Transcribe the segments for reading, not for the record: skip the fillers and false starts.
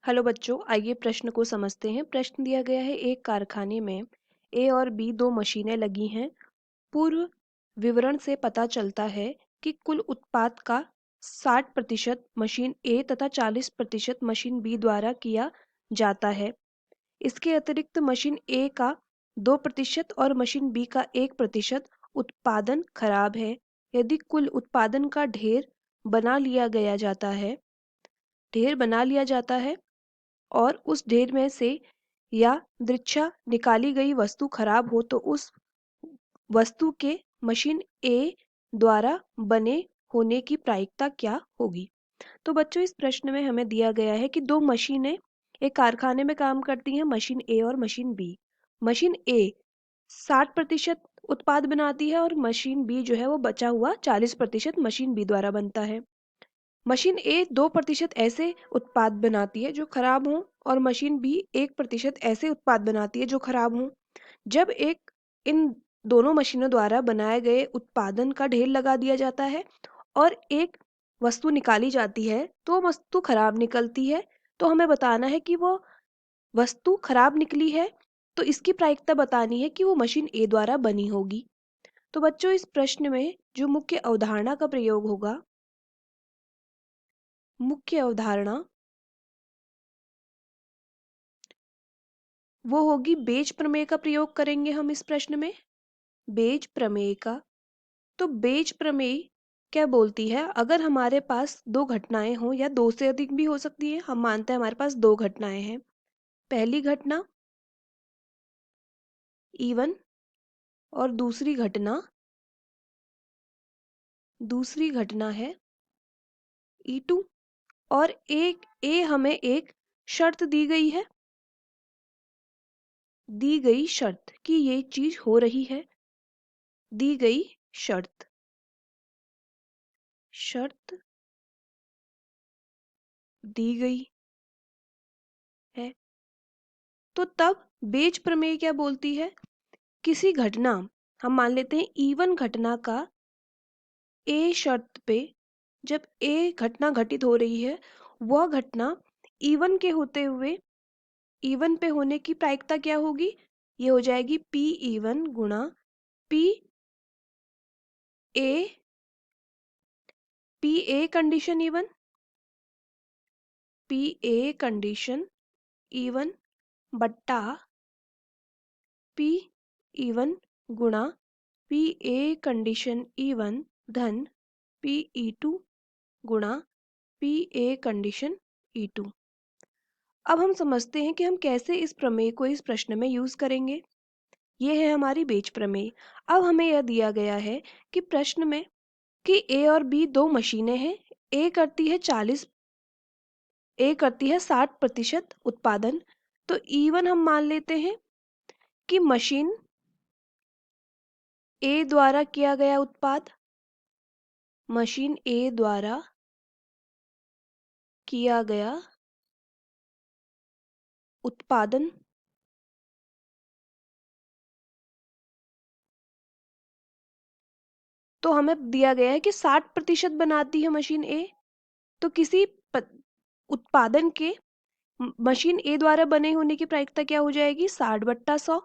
Hello बच्चों, आइए प्रश्न को समझते हैं। प्रश्न दिया गया है, एक कारखाने में ए और बी दो मशीनें लगी हैं। पूर्व विवरण से पता चलता है कि कुल उत्पाद का 60% मशीन ए तथा 40% मशीन बी द्वारा किया जाता है। इसके अतिरिक्त मशीन ए का 2% और मशीन बी का 1% उत्पादन खराब है। यदि कुल उत्पादन का ढेर बना लिया जाता है और उस ढेर में से या दृच्छा निकाली गई वस्तु खराब हो तो उस वस्तु के मशीन ए द्वारा बने होने की प्रायिकता क्या होगी। तो बच्चों, इस प्रश्न में हमें दिया गया है कि दो मशीनें एक कारखाने में काम करती हैं, मशीन ए और मशीन बी। मशीन ए 60% उत्पाद बनाती है और मशीन बी जो है वो बचा हुआ 40% मशीन बी द्वारा बनता है। मशीन ए 2% ऐसे उत्पाद बनाती है जो खराब हों और मशीन बी 1% ऐसे उत्पाद बनाती है जो खराब हों। जब एक इन दोनों मशीनों द्वारा बनाए गए उत्पादन का ढेर लगा दिया जाता है और एक वस्तु निकाली जाती है तो वस्तु खराब निकलती है। तो हमें बताना है कि वो वस्तु खराब निकली है, तो इसकी प्रायिकता बतानी है कि वो मशीन ए द्वारा बनी होगी। तो बच्चों, इस प्रश्न में जो मुख्य अवधारणा वो होगी बेज प्रमेय का प्रयोग करेंगे हम इस प्रश्न में। बेज प्रमेय का, तो बेज प्रमेय क्या बोलती है, अगर हमारे पास दो घटनाएं हों या दो से अधिक भी हो सकती है, हम मानते हैं हमारे पास दो घटनाएं हैं। पहली घटना E1 और दूसरी घटना है E2। और हमें एक शर्त दी गई शर्त कि ये चीज हो रही है। दी गई शर्त शर्त दी गई है। तो तब बेज प्रमेय क्या बोलती है, किसी घटना, हम मान लेते हैं E1 घटना का ए शर्त पे, जब ए घटना घटित हो रही है, वह घटना E1 के होते हुए E1 पे होने की प्रायिकता क्या होगी, ये हो जाएगी P गुणा पी ए कंडीशन E1 बट्टा P गुणा कंडीशन E1 धन P गुणा कंडीशन E2। अब हम समझते हैं कि हम कैसे इस प्रमेय को इस प्रश्न में यूज करेंगे। ये है हमारी बेज प्रमेय। अब हमें यह दिया गया है कि प्रश्न में कि ए और बी दो मशीनें हैं। ए करती है 60% उत्पादन। तो E1 हम मान लेते हैं कि मशीन ए द्वारा किया गया उत्पाद, मशीन ए द्वारा किया गया उत्पादन तो हमें दिया गया है कि 60% बनाती है मशीन ए। तो किसी उत्पादन के मशीन ए द्वारा बने होने की प्रायिकता क्या हो जाएगी, 60/100।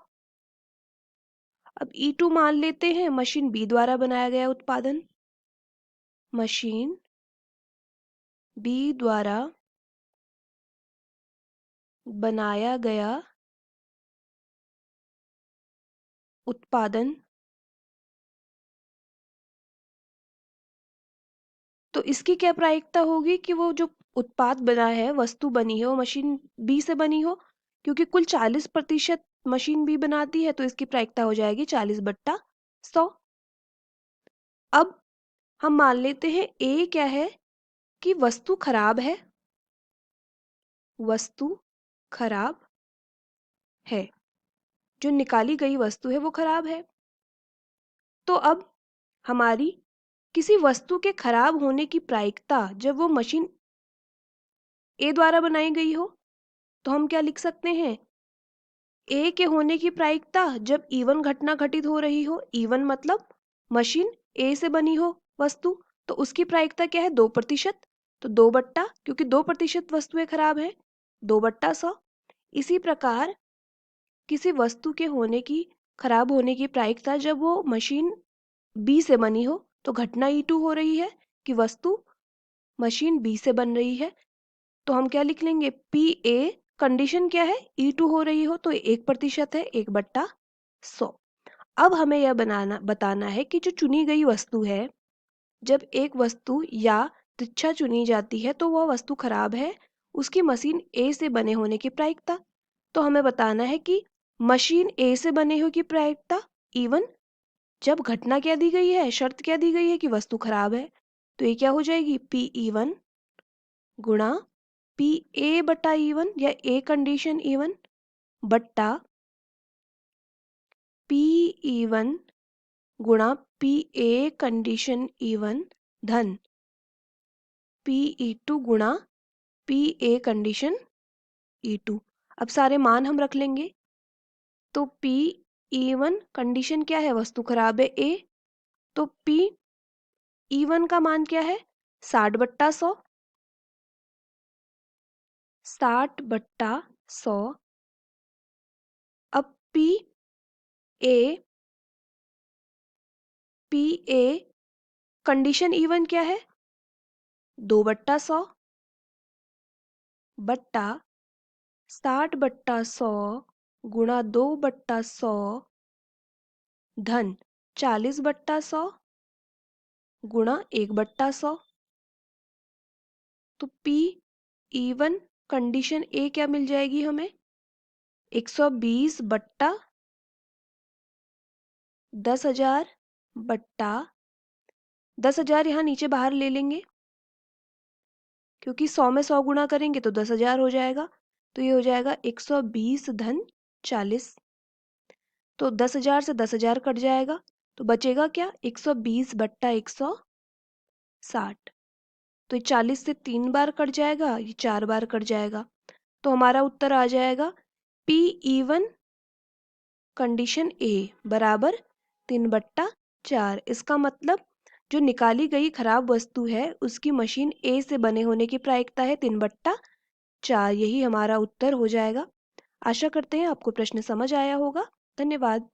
अब E2 मान लेते हैं मशीन बी द्वारा बनाया गया उत्पादन। मशीन बी द्वारा बनाया गया उत्पादन, तो इसकी क्या प्रायिकता होगी कि वो जो उत्पाद बना है, वस्तु बनी है, वो मशीन बी से बनी हो। क्योंकि कुल 40% मशीन बी बनाती है, तो इसकी प्रायिकता हो जाएगी 40/100। अब हम मान लेते हैं ए क्या है कि वस्तु खराब है, जो निकाली गई वस्तु है वो खराब है। तो अब हमारी किसी वस्तु के खराब होने की प्रायिकता जब वो मशीन ए द्वारा बनाई गई हो, तो हम क्या लिख सकते हैं, ए के होने की प्रायिकता जब E1 घटना घटित हो रही हो, E1 मतलब मशीन ए से बनी हो वस्तु, तो उसकी प्रायिकता क्या है, 2%। तो 2 बट्टा, क्योंकि 2% वस्तुएं खराब है, 2/100। इसी प्रकार किसी वस्तु के खराब होने की प्रायिकता जब वो मशीन बी से बनी हो, तो घटना E2 हो रही है कि वस्तु मशीन बी से बन रही है, तो हम क्या लिख लेंगे, PA कंडीशन क्या है, E2 हो रही हो तो 1% है, 1/100। अब हमें यह बताना है कि जो चुनी गई वस्तु है, जब एक वस्तु या त्रिज्या चुनी जाती है तो वह वस्तु खराब है, उसकी मशीन ए से बने होने की प्रायिकता। तो हमें बताना है कि मशीन ए से बने हुए की प्रायिकता E1, जब घटना क्या दी गई है, शर्त क्या दी गई है कि वस्तु खराब है, तो ये क्या हो जाएगी, PE1 गुणा PA/E1 या A कंडीशन E1 बट्टा PE1 गुणा PA कंडीशन E1 धन PE2 गुणा PA कंडीशन E2। अब सारे मान हम रख लेंगे, तो PE1 कंडीशन क्या है, वस्तु खराब है A, तो PE1 का मान क्या है, 60/100, 60/100। अब PA कंडीशन E1 क्या है, 2/100 बट्टा 60/100 गुणा 2/100 धन 40/100 गुणा 1/100। तो PE1 कंडीशन ए क्या मिल जाएगी हमें, 120/10,000 बट्टा 10,000 यहाँ नीचे बाहर ले लेंगे, क्योंकि 100 में 100 गुणा करेंगे तो 10,000 हो जाएगा, तो ये हो जाएगा 120 धन 40। तो 10,000 से 10,000 कट जाएगा, तो बचेगा क्या, 120/160। तो ये 40 से 3 बार कट जाएगा, ये 4 बार कट जाएगा, तो हमारा उत्तर आ जाएगा PE1 कंडीशन ए बराबर 3/4। इसका मतलब जो निकाली गई खराब वस्तु है उसकी मशीन ए से बने होने की प्रायिकता है 3/4। यही हमारा उत्तर हो जाएगा। आशा करते हैं आपको प्रश्न समझ आया होगा। धन्यवाद।